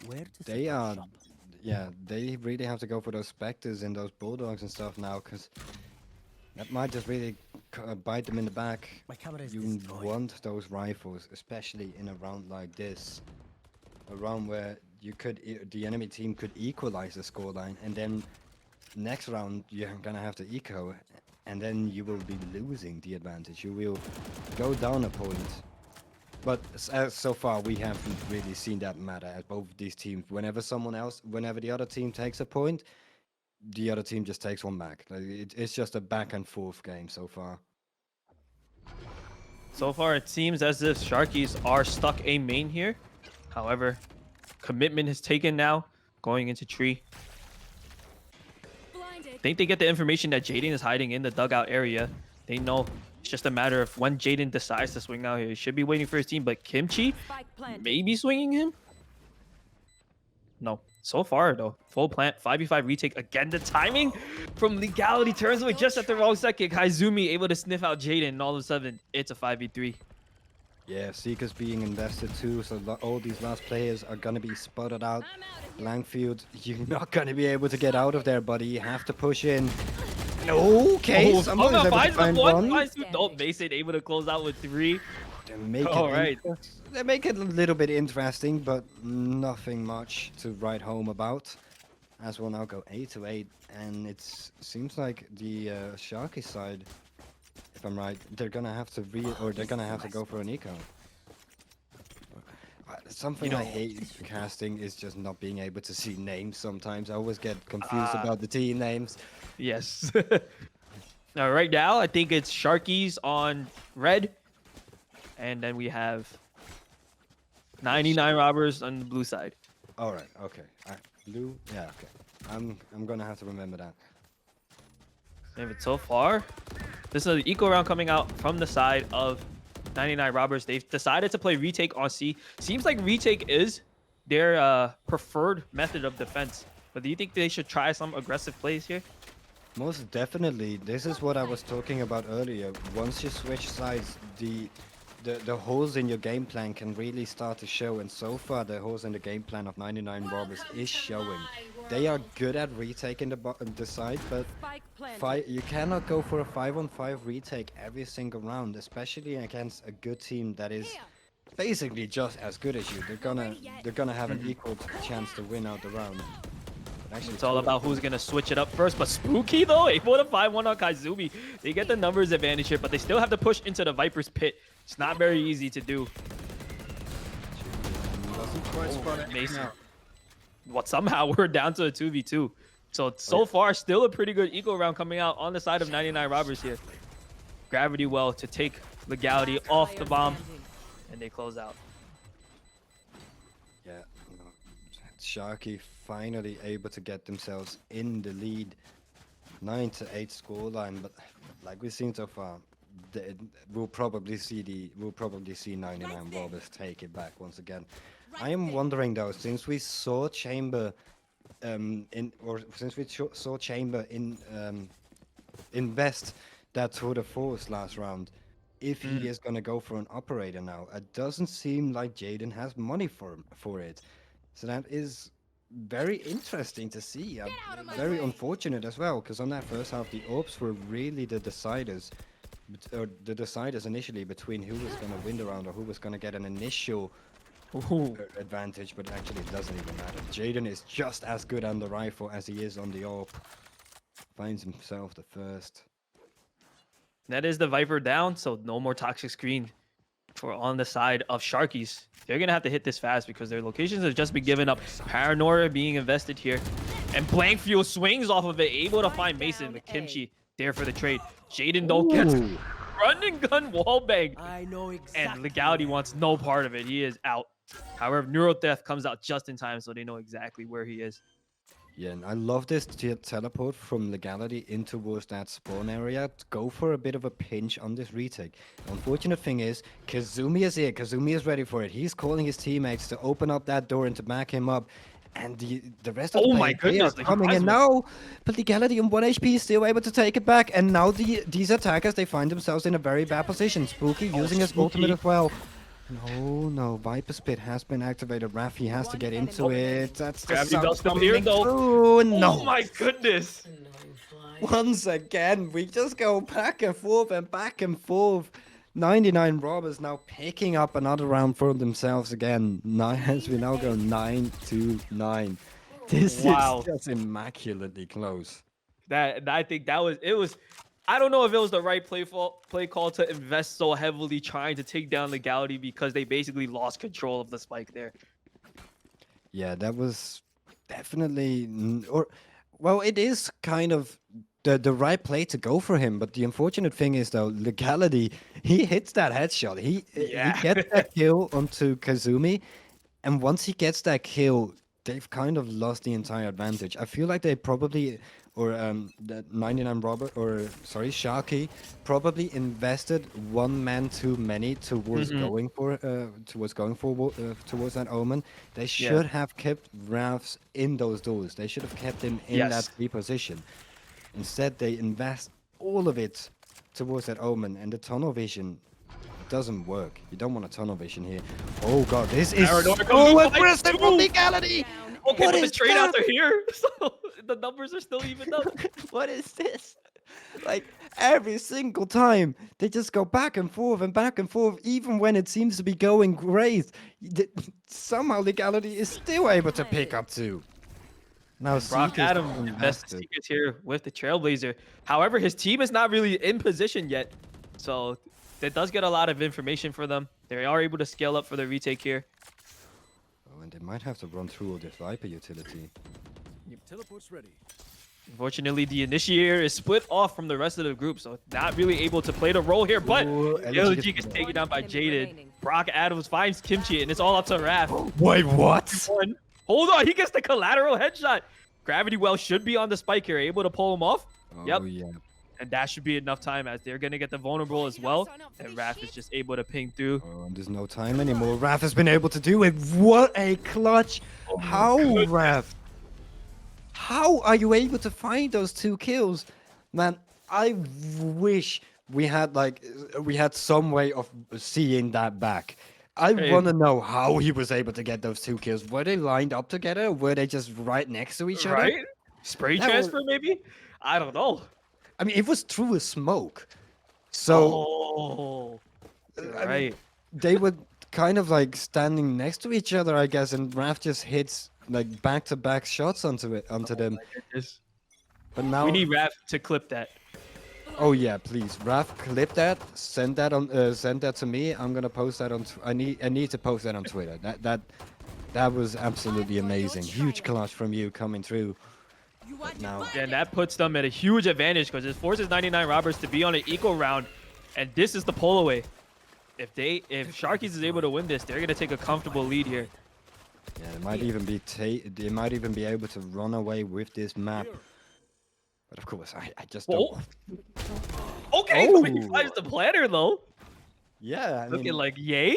B: they are... Yeah, they really have to go for those Spectres and those Bulldogs and stuff now, because that might just really bite them in the back. You want those rifles, especially in a round like this. A round where you could the enemy team could equalize the scoreline, and then next round you're gonna have to eco, and then you will be losing the advantage. You will go down a point. But so far we haven't really seen that matter at both of these teams. Whenever the other team takes a point, the other team just takes one back. Like, it's just a back and forth game so far.
A: So far, it seems as if Sharkies are stuck A main here. However, commitment is taken now, going into tree. I think they get the information that Jaden is hiding in the dugout area. They know it's just a matter of when Jaden decides to swing out here. He should be waiting for his team, but Kimchi
C: Spike planted.
A: maybe swinging him. No. So far, though, full plant, 5v5 retake. Again, the timing from Legality turns away just at the wrong second. Kaizumi able to sniff out Jaden, and all of a sudden, it's a 5v3.
B: Yeah, Seeker's being invested too, so all these last players are gonna be spotted out. Blankfield, you're not gonna be able to get out of there, buddy. You have to push in. Okay, someone is able to
A: finds the
B: find
A: one.
B: one.
A: Finds two. No, Mason able to close out with 3.
B: They make it a little bit interesting, but nothing much to write home about. As we'll now go 8-8, and it seems like the Sharky side, if I'm right, they're gonna have to they're gonna have to go for an eco. Something I hate casting is just not being able to see names sometimes. I always get confused about the team names.
A: Yes. Now, right now, I think it's Sharkies on red. And then we have 99 robbers on the blue side.
B: All right, okay. Blue, yeah, okay. I'm gonna have to remember that.
A: And so far, this is an eco round coming out from the side of 99 robbers. They've decided to play retake on C. Seems like retake is their preferred method of defense. But do you think they should try some aggressive plays here?
B: Most definitely. This is what I was talking about earlier. Once you switch sides, the holes in your game plan can really start to show, and so far the holes in the game plan of 99 robbers is showing. They are good at retaking the side, but you cannot go for a 5-on-5 retake every single round, especially against a good team that is basically just as good as you. They're gonna have an equal chance to win out the round. Actually,
A: it's all about who's going to switch it up first. But Spooky, though, able to find one on Kaizumi. They get the numbers advantage here, but they still have to push into the Viper's pit. It's not very easy to do. Mason. What, somehow we're down to a 2v2. So far, still a pretty good eco round coming out on the side of 99 robbers here. Gravity well to take Legality off the bomb, and they close out.
B: Yeah, Sharky finally able to get themselves in the lead. 9-8 scoreline, but like we've seen so far, we'll probably see 99 robbers take it back once again. I am wondering though, since we saw Chamber invest that tour de force last round, if he is gonna go for an operator now, it doesn't seem like Jaden has money for it. So that is very interesting to see. Very unfortunate as well, because on that first half, the orbs were really the deciders. The deciders initially between who was going to win the round or who was going to get an initial advantage, but actually it doesn't even matter. Jaden is just as good on the rifle as he is on the orb. Finds himself the first.
A: That is the Viper down, so no more toxic screen for on the side of Sharkies. They're going to have to hit this fast because their locations have just been given up. Paranoia being invested here. And Blank Fuel swings off of it, able to find Mason with Kimchi there for the trade. Jaden though gets run and gun wallbang.
D: I know exactly.
A: And Legality wants no part of it. He is out. However, Neurotheft comes out just in time, so they know exactly where he is.
B: Yeah, and I love this teleport from Legality in towards that spawn area to go for a bit of a pinch on this retake. The unfortunate thing is, Kazumi is here. Kazumi is ready for it. He's calling his teammates to open up that door and to back him up. And the rest of the
A: my goodness,
B: are coming in now. But Legality on 1 HP is still able to take it back. And now these attackers, they find themselves in a very bad position. Spooky using his ultimate as well. No, Viper Spit has been activated. Rafi has to get into it. That's the
A: Gravity
B: sound
A: Bell's still
B: coming
A: here, though.
B: through. No.
A: Oh my goodness.
B: Once again, we just go back and forth and back and forth. 99 robbers now picking up another round for themselves again. As we now go 9-9. This is just immaculately close.
A: I think it was. I don't know if it was the right play call to invest so heavily trying to take down Legality because they basically lost control of the spike there.
B: Yeah, that was definitely, well, it is kind of the right play to go for him. But the unfortunate thing is though, Legality, he hits that headshot. He gets that kill onto Kazumi, and once he gets that kill, they've kind of lost the entire advantage. I feel like they probably, or that 99 Robert, or sorry, Sharky, probably invested one man too many towards
A: Mhm.
B: going for towards that Omen. They
A: Yeah.
B: should have kept Rafs in those doors. They should have kept him in that
A: Yes.
B: C position. Instead, they invest all of it towards that Omen, and the tunnel vision doesn't work. You don't want a tunnel vision here. Oh god, this is
A: Parador
B: so
A: comes with
B: aggressive
A: fight
B: from
A: two.
B: legality!
C: Down
A: Okay,
B: What
A: but the
B: is
A: trade
B: that?
A: outs are here, so the numbers are still evened up.
B: What is this? Like every single time they just go back and forth, even when it seems to be going great. Somehow legality is still able to pick up two. Now
A: Brock
B: Seek is
A: Adams invests the
B: invested.
A: secrets here with the Trailblazer. However, his team is not really in position yet, so that does get a lot of information for them. They are able to scale up for the retake here.
B: Oh, and they might have to run through all this Viper utility.
D: Teleport's ready.
A: Unfortunately, the Initiator is split off from the rest of the group, so not really able to play the role here. But
B: Ooh,
A: LG
B: LG
A: gets
B: gets-
A: taken down by
C: One enemy
A: Jaded.
C: remaining.
A: Brock Adams finds Kimchi, and it's all up to Raph.
B: Wait, what?
A: One. Hold on, he gets the collateral headshot. Gravity Well should be on the spike here, able to pull him off.
B: Oh
A: Yep.
B: yeah.
A: And that should be enough time as they're going to get the vulnerable as well. And Raph is just able to ping through.
B: Oh, and there's no time anymore. Raph has been able to do it. What a clutch! How, Raph? How are you able to find those 2 kills? Man, I wish we had some way of seeing that back. I
A: Hey.
B: want to know how he was able to get those 2 kills. Were they lined up together? Or were they just right next to each other?
A: Right? Spray
B: That was-
A: transfer, maybe? I don't know.
B: I mean, it was through a smoke. So
A: Oh.
B: I mean,
A: Right.
B: they were kind of like standing next to each other, I guess, and Raph just hits like back-to-back shots onto them.
A: Goodness.
B: But now,
A: We need Raph to clip that.
B: oh yeah, please, Raph, clip that, send that to me. I'm gonna post that on. I need to post that on Twitter. That was absolutely amazing. Huge clutch from you coming through. Now,
A: And that puts them at a huge advantage because it forces 99 Robbers to be on an equal round. And this is the pull away. If Sharkies is able to win this, they're gonna take a comfortable lead here.
B: yeah, they might even be able to run away with this map. But of course, I just don't.
A: Oh. Okay, but he
B: Oh.
A: finds the planner though.
B: Yeah, I
A: Looking
B: mean,
A: like yay.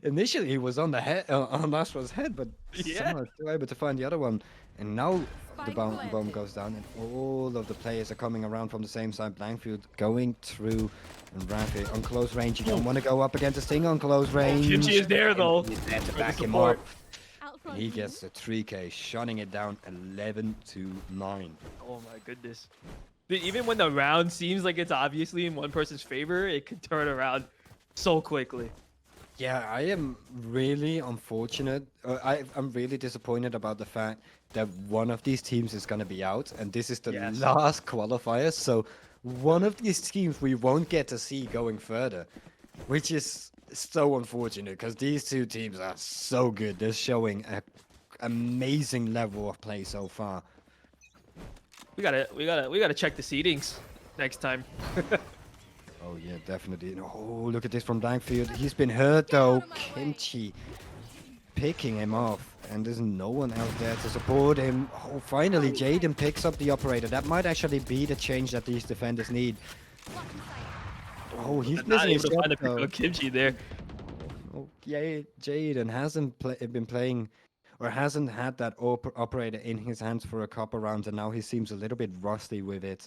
B: initially he was on the head, on Astro's head, but
A: Yeah.
B: somehow still able to find the other one. And now the
C: Spike
B: bomb
C: planted.
B: goes down, and all of the players are coming around from the same side. Blankfield going through, and Rafi on close range. You don't want to go up against a Sting on close range.
A: Kimchi is there though.
B: He's there to
A: for the
B: back him
A: support.
B: up. And he gets the 3K, shutting it down 11-9.
A: Oh my goodness. Even when the round seems like it's obviously in one person's favor, it can turn around so quickly.
B: Yeah, I am really unfortunate. I'm really disappointed about the fact that one of these teams is going to be out, and this is the
A: Yes.
B: last qualifier. So one of these teams we won't get to see going further, which is so unfortunate because these 2 teams are so good. They're showing an amazing level of play so far.
A: We gotta check the seedings next time.
B: Oh yeah, definitely. Oh, look at this from Blankfield. He's been hurt though. Kimchi picking him off, and there's no one out there to support him. Oh, finally, Jaden picks up the operator. That might actually be the change that these defenders need. Oh, he's
A: Not
B: missing
A: able
B: his
A: to
B: shot
A: find the pick
B: though.
A: of Kimchi there.
B: Oh, yeah, Jaden hasn't been playing, or hasn't had that operator in his hands for a couple rounds, and now he seems a little bit rusty with it.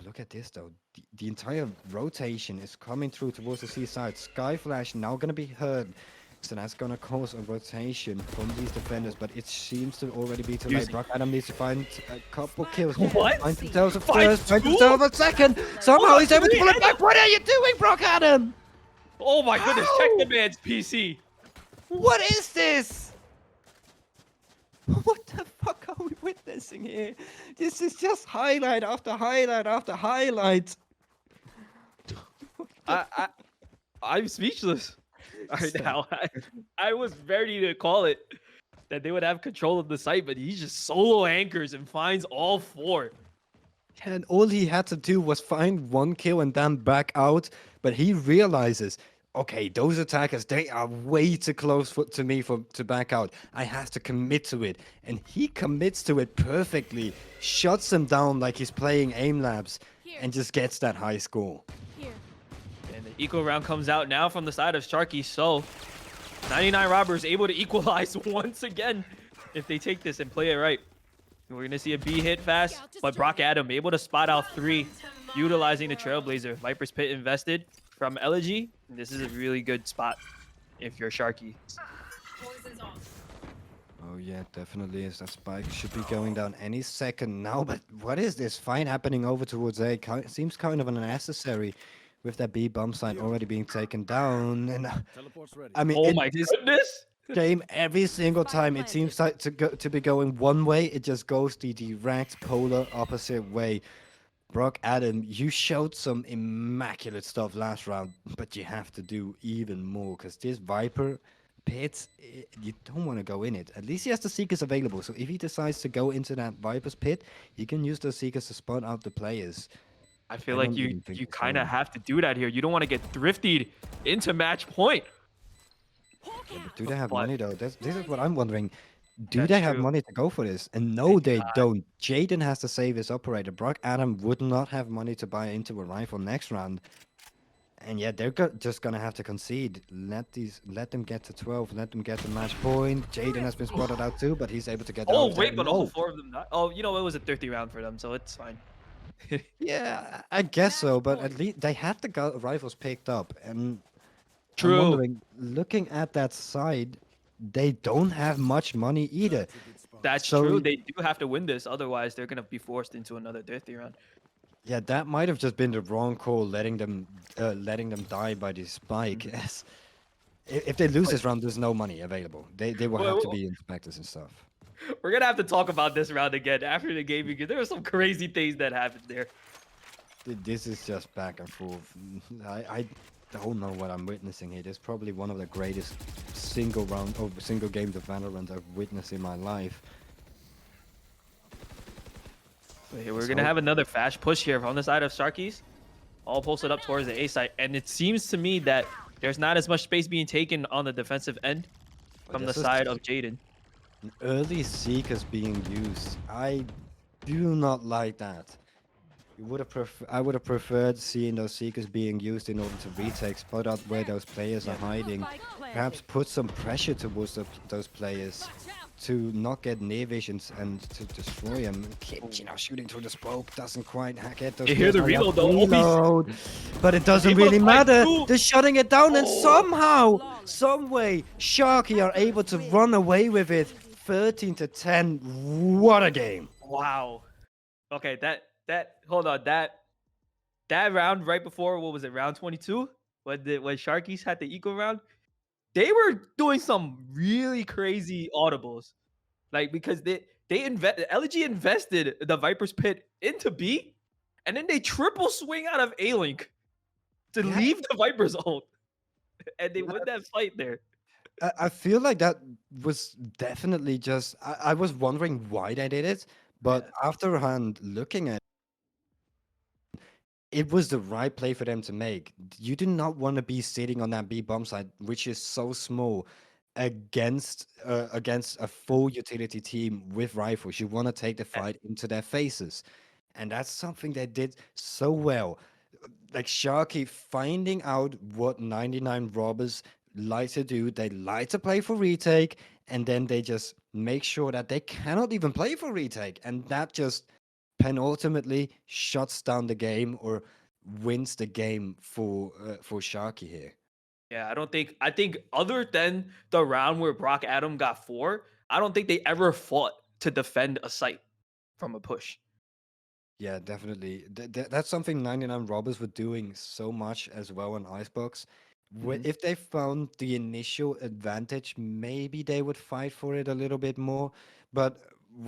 B: Look at this though. The entire rotation is coming through towards the seaside. Skyflash now gonna be hurt. So that's gonna cause a rotation from these defenders, but it seems to already be too late.
A: Using-
B: Brock Adam needs to find a couple kills.
A: What?
B: Find himself a
A: Find
B: first, find
A: two?
B: himself a second. Somehow
A: Hold on,
B: he's able to
A: three
B: pull it
A: and
B: back. What are you doing, Brock Adam?
A: Oh my goodness, check
B: How?
A: the man's PC.
B: What is this? What the fuck are we witnessing here? This is just highlight after highlight after highlight.
A: I'm speechless right
B: Stop.
A: now. I was ready to call it that they would have control of the site, but he just solo anchors and finds all 4.
B: And all he had to do was find 1 kill and then back out. But he realizes okay, those attackers, they are way too close to me to back out. I have to commit to it. And he commits to it perfectly, shuts them down like he's playing aim labs, and just gets that high score.
C: Here.
A: And the eco round comes out now from the side of Sharky. So 99 Robbers able to equalize once again if they take this and play it right. We're going to see a B hit fast, but Brock Adam able to spot out 3, utilizing the Trailblazer. Viper's Pit invested from Elegy. This is a really good spot if you're Sharky.
B: Oh yeah, definitely is. That spike should be going down any second now. But what is this fight happening over towards A? Seems kind of unnecessary with that B bomb site already being taken down. And
D: Teleport's ready.
B: I mean,
A: Oh my goodness!
B: game every single time it seems like to be going one way, it just goes the direct polar opposite way. Brock Adam, you showed some immaculate stuff last round, but you have to do even more because this Viper pit, you don't want to go in it. At least he has the Seekers available, so if he decides to go into that Viper's pit, he can use those Seekers to spot out the players.
A: I feel
B: I
A: like
B: don't
A: you
B: even think
A: you
B: it's
A: kind of
B: going.
A: have to do that here. You don't want to get thriftied into match point.
B: Yeah, but do they have
A: But-
B: money though? This is what I'm wondering. Do
A: That's
B: they have
A: true.
B: money to go for this? And no,
A: They
B: they
A: do not.
B: don't. Jaden has to save his operator. Brock Adam would not have money to buy into a rifle next round. And yeah, they're just gonna have to concede. Let them get to 12. Let them get to match point. Jaden has been spotted out too, but he's able to get
A: Oh
B: down.
A: wait, but
B: No.
A: all 4 of them died. Oh, you know, it was a 30 round for them, so it's fine.
B: Yeah, I guess so. But at least they had the rifles picked up, and
A: True.
B: I'm wondering, looking at that side, they don't have much money either.
A: That's
B: So-
A: true. They do have to win this, otherwise they're gonna be forced into another 30 round.
B: Yeah, that might have just been the wrong call, letting them die by the spike.
A: Mm-hmm.
B: Yes. If they lose this round, there's no money available. They will
A: Wait,
B: have to
A: wait,
B: be inspectors and stuff.
A: We're gonna have to talk about this round again after the game because there were some crazy things that happened there.
B: This is just back and forth. I don't know what I'm witnessing here. This is probably one of the greatest single games of Valorant I've witnessed in my life.
A: Okay, we're gonna have another fast push here from the side of Sharkies, all posted up towards the A site, and it seems to me that there's not as much space being taken on the defensive end from the
B: this is
A: side of Jaden.
B: An early Seekers being used. I do not like that. I would have preferred seeing those Seekers being used in order to retake, spot out where those players are hiding.
C: Spike planted.
B: Perhaps put some pressure towards those players to not get near visions and to destroy them. Kid, shooting through the smoke doesn't quite get those.
A: You hear
B: players.
A: the
B: Oh, yeah,
A: reload, though.
B: reload. But it doesn't
A: able to
B: really
A: fight
B: matter.
A: through.
B: They're shutting it down, and
A: Oh.
B: somehow, some way, Sharky are able to run away with it. 13-10. What a game!
A: Wow. Okay, hold on, that round right before, what was it, round 22? When Sharkies had the eco round, they were doing some really crazy audibles. Like, because LG invested the Viper's Pit into B, and then they triple swing out of A-Link to
B: Yeah.
A: leave the Viper's ult. And they win that fight there.
B: I feel like that was definitely just. I was wondering why they did it, but afterhand, looking at it was the right play for them to make. You do not want to be sitting on that B bomb site, which is so small, against a full utility team with rifles. You want to take the fight into their faces, and that's something they did so well. Like Sharky finding out what 99 Robbers like to do. They like to play for retake, and then they just make sure that they cannot even play for retake, and that just penultimately shuts down the game or wins the game for Sharky here.
A: Yeah, I think other than the round where Brock Adam got 4, I don't think they ever fought to defend a site from a push.
B: Yeah, definitely. That's something 99 Robbers were doing so much as well on Icebox.
A: Mhm.
B: If they found the initial advantage, maybe they would fight for it a little bit more. But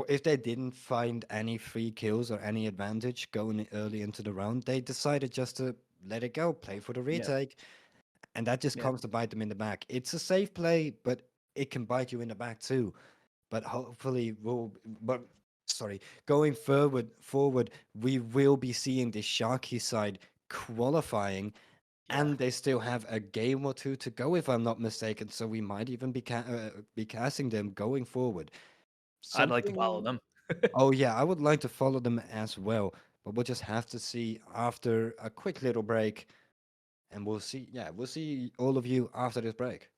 B: if they didn't find any free kills or any advantage going early into the round, they decided just to let it go, play for the retake. And that just
A: Yeah.
B: comes to bite them in the back. It's a safe play, but it can bite you in the back too. But hopefully going forward, we will be seeing the Sharky side qualifying
A: Yeah.
B: And they still have a game or two to go, if I'm not mistaken. So we might even be casting them going forward.
A: I'd like to follow
B: Something.
A: them.
B: Oh yeah, I would like to follow them as well, but we'll just have to see after a quick little break, and we'll see. Yeah, we'll see all of you after this break.